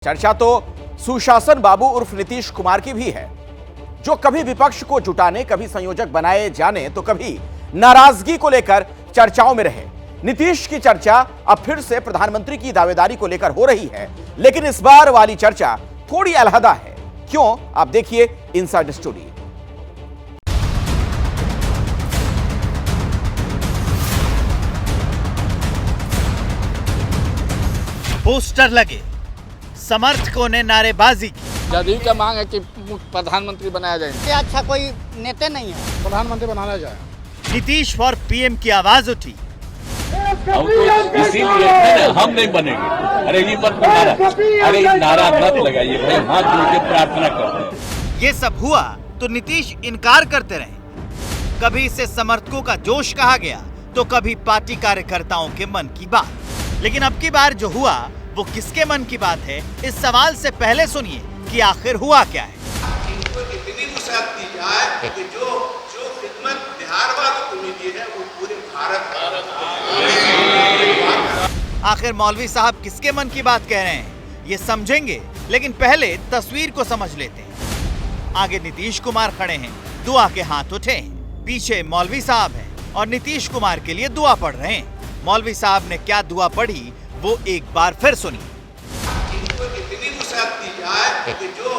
चर्चा तो सुशासन बाबू उर्फ नीतीश कुमार की भी है, जो कभी विपक्ष को जुटाने, कभी संयोजक बनाए जाने तो कभी नाराजगी को लेकर चर्चाओं में रहे। नीतीश की चर्चा अब फिर से प्रधानमंत्री की दावेदारी को लेकर हो रही है, लेकिन इस बार वाली चर्चा थोड़ी अलहदा है। क्यों, आप देखिए इनसाइड स्टोरी। पोस्टर लगे, समर्थकों ने नारेबाजी की। जदयू का मांग है कि प्रधानमंत्री बनाया जाए। इससे अच्छा कोई नेता नहीं है, प्रधानमंत्री बनाया जाए। नीतीश फॉर पीएम की आवाज उठी। इसीलिए हम नहीं बनेंगे। अरे ये मत नारा, अरे नारा मत लगाइए भाई, हाथ जोड़ के प्रार्थना करते हैं। ये सब हुआ तो नीतीश इनकार करते रहे। कभी इसे समर्थकों का जोश कहा गया तो कभी पार्टी कार्यकर्ताओं के मन की बात। लेकिन अब की बार जो हुआ वो किसके मन की बात है, इस सवाल से पहले सुनिए कि आखिर हुआ क्या है। इनको इतनी वसात दी जाए कि जो खिदमत बिहार वालों को मिली है वो पूरे भारत आखिर मौलवी साहब किसके मन की बात कह रहे हैं, ये समझेंगे, लेकिन पहले तस्वीर को समझ लेते हैं। आगे नीतीश कुमार खड़े हैं, दुआ के हाथ उठे हैं। पीछे मौलवी साहब हैं और नीतीश कुमार के लिए दुआ पढ़ रहे हैं। मौलवी साहब ने क्या दुआ पढ़ी वो एक बार फिर सुनिए। इनको इतनी वसात दी जाए कि जो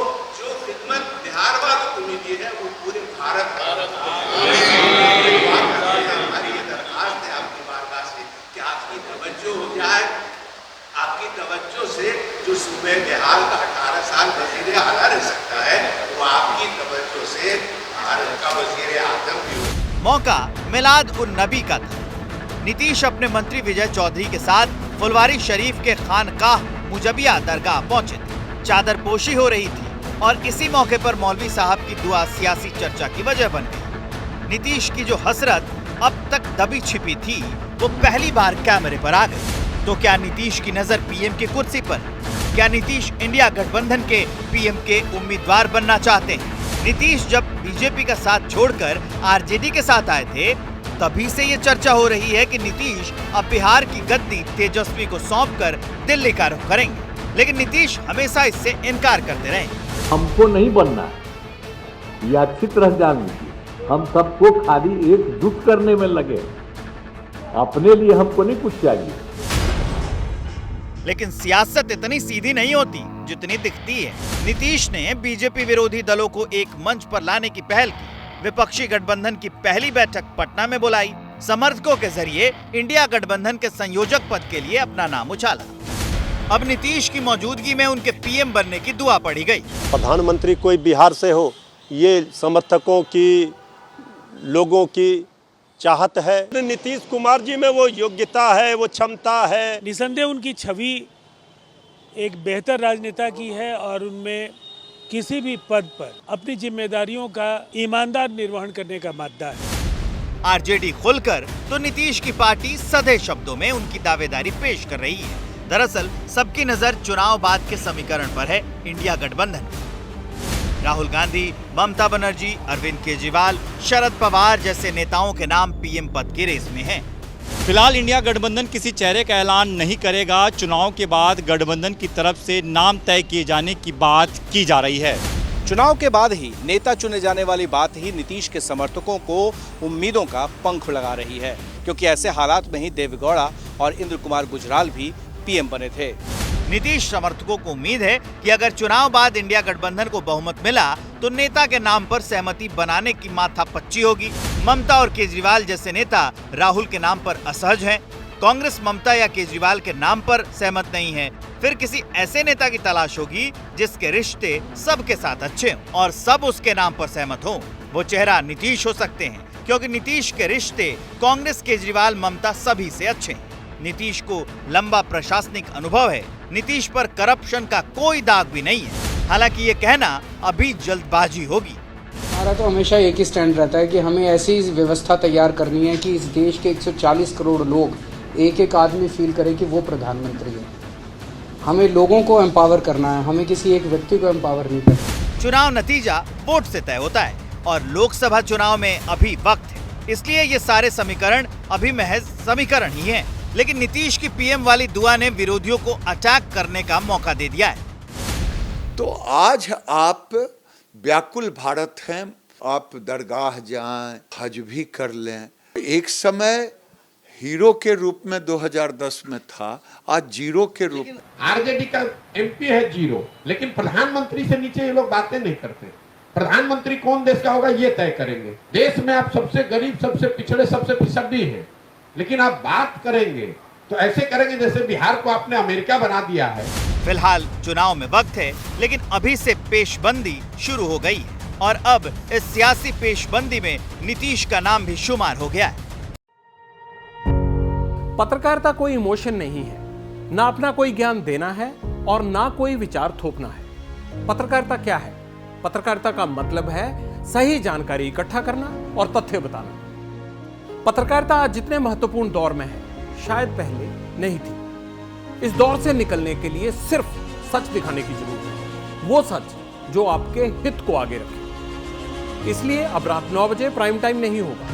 खिदमत बिहार वालों को मिली है वो पूरे भारत हमारी ये दरखास्त है आपकी बारगाह से कि आपकी तवज्जो हो जाए। आपकी तवज्जो से जो सूबे बिहार का 18 साल वजीर आला रह सकता है, वो आपकी तवज्जो से भारत का वजीर आजम भी हो। मौका मिलाद उन नबी का था। नीतीश अपने मंत्री विजय चौधरी के साथ फुलवारी शरीफ के खानकाह मुजबिया दरगाह पहुंचे थे। चादर पोशी हो रही थी और इसी मौके पर मौलवी साहब की दुआ सियासी चर्चा की वजह बन गई। नीतीश की जो हसरत अब तक दबी छिपी थी वो पहली बार कैमरे पर आ गई। तो क्या नीतीश की नजर पीएम की कुर्सी पर? क्या नीतीश इंडिया गठबंधन के पीएम के उम्मीदवार बनना चाहते हैं? नीतीश जब बीजेपी का साथ छोड़कर आरजेडी के साथ आए थे, तभी से ये चर्चा हो रही है कि नीतीश अब बिहार की गद्दी तेजस्वी को सौंपकर दिल्ली का रुख करेंगे। लेकिन नीतीश हमेशा इससे इनकार करते रहे। हमको नहीं बनना है, ये अच्छी तरह जान लीजिए। हम सबको खाली एकजुट करने में लगे, अपने लिए हमको नहीं कुछ चाहिए। लेकिन सियासत इतनी सीधी नहीं होती जितनी दिखती है। नीतीश ने बीजेपी विरोधी दलों को एक मंच पर लाने की पहल की। विपक्षी गठबंधन की पहली बैठक पटना में बुलाई। समर्थकों के जरिए इंडिया गठबंधन के संयोजक पद के लिए अपना नाम उछाला। अब नीतीश की मौजूदगी में उनके पीएम बनने की दुआ पड़ी गई। प्रधानमंत्री कोई बिहार से हो, ये समर्थकों की, लोगों की चाहत है। नीतीश कुमार जी में वो योग्यता है, वो क्षमता है। निसंदेह उनकी छवि एक बेहतर राजनेता की है और उनमें किसी भी पद पर अपनी जिम्मेदारियों का ईमानदार निर्वहन करने का मादा है। आरजेडी खुलकर तो नीतीश की पार्टी सधे शब्दों में उनकी दावेदारी पेश कर रही है। दरअसल सबकी नजर चुनाव बाद के समीकरण पर है, इंडिया गठबंधन। राहुल गांधी, ममता बनर्जी, अरविंद केजरीवाल, शरद पवार जैसे नेताओं के नाम पीएम पद की रेस में हैं। फिलहाल इंडिया गठबंधन किसी चेहरे का ऐलान नहीं करेगा। चुनाव के बाद गठबंधन की तरफ से नाम तय किए जाने की बात की जा रही है। चुनाव के बाद ही नेता चुने जाने वाली बात ही नीतीश के समर्थकों को उम्मीदों का पंख लगा रही है, क्योंकि ऐसे हालात में ही देवेगौड़ा और इंद्र कुमार गुजराल भी पीएम बने थे। नीतीश समर्थकों को उम्मीद है कि अगर चुनाव बाद इंडिया गठबंधन को बहुमत मिला तो नेता के नाम पर सहमति बनाने की माथापच्ची होगी। ममता और केजरीवाल जैसे नेता राहुल के नाम पर असहज हैं। कांग्रेस ममता या केजरीवाल के नाम पर सहमत नहीं है। फिर किसी ऐसे नेता की तलाश होगी जिसके रिश्ते सबके साथ अच्छे हों और सब उसके नाम पर सहमत हों। वो चेहरा नीतीश हो सकते हैं, क्योंकि नीतीश के रिश्ते कांग्रेस, केजरीवाल, ममता सभी से अच्छे हैं। नीतीश को लंबा प्रशासनिक अनुभव है। नीतीश पर करप्शन का कोई दाग भी नहीं है। हालांकि ये कहना अभी जल्दबाजी होगी। हमारा तो हमेशा एक ही स्टैंड रहता है कि हमें ऐसी व्यवस्था तैयार करनी है कि इस देश के 140 करोड़ लोग, एक एक आदमी फील करे कि वो प्रधानमंत्री है। हमें लोगों को एम्पावर करना है, हमें किसी एक व्यक्ति को एम्पावर नहीं करना। चुनाव नतीजा वोट से तय होता है और लोकसभा चुनाव में अभी वक्त है, इसलिए ये सारे समीकरण अभी महज समीकरण ही हैं। लेकिन नीतीश की पीएम वाली दुआ ने विरोधियों को अटैक करने का मौका दे दिया है। तो आज आप व्याकुल भारत हैं, आप दरगाह जाएं, हज भी कर लें। एक समय हीरो के रूप में 2010 में था, आज जीरो के रूप में। आरजेडी का एमपी है जीरो, लेकिन प्रधानमंत्री से नीचे ये लोग बातें नहीं करते। प्रधानमंत्री कौन देश का होगा ये तय करेंगे। देश में आप सबसे गरीब, सबसे पिछड़े, सबसे पिछड़ी हैं, लेकिन आप बात करेंगे तो ऐसे करेंगे जैसे बिहार को आपने अमेरिका बना दिया है। फिलहाल चुनाव में वक्त है, लेकिन अभी से पेशबंदी शुरू हो गई है और अब इस सियासी पेशबंदी में नीतीश का नाम भी शुमार हो गया है। पत्रकारिता कोई इमोशन नहीं है, ना अपना कोई ज्ञान देना है और ना कोई विचार थोपना है। पत्रकारिता क्या है? पत्रकारिता का मतलब है सही जानकारी इकट्ठा करना और तथ्य बताना। पत्रकारिता आज जितने महत्वपूर्ण दौर में है, शायद पहले नहीं थी। इस दौर से निकलने के लिए सिर्फ सच दिखाने की जरूरत है, वो सच जो आपके हित को आगे रखे। इसलिए अब रात 9 बजे प्राइम टाइम नहीं होगा,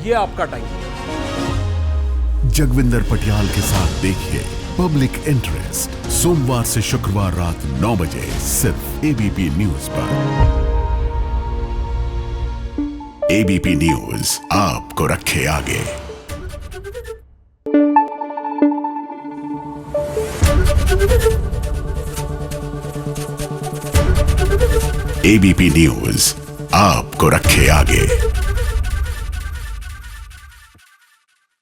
ये आपका टाइम है। जगविंदर पटियाल के साथ देखिए पब्लिक इंटरेस्ट, सोमवार से शुक्रवार रात 9 बजे सिर्फ एबीपी न्यूज पर। एबीपी न्यूज आपको रखे आगे। एबीपी न्यूज आपको रखे आगे।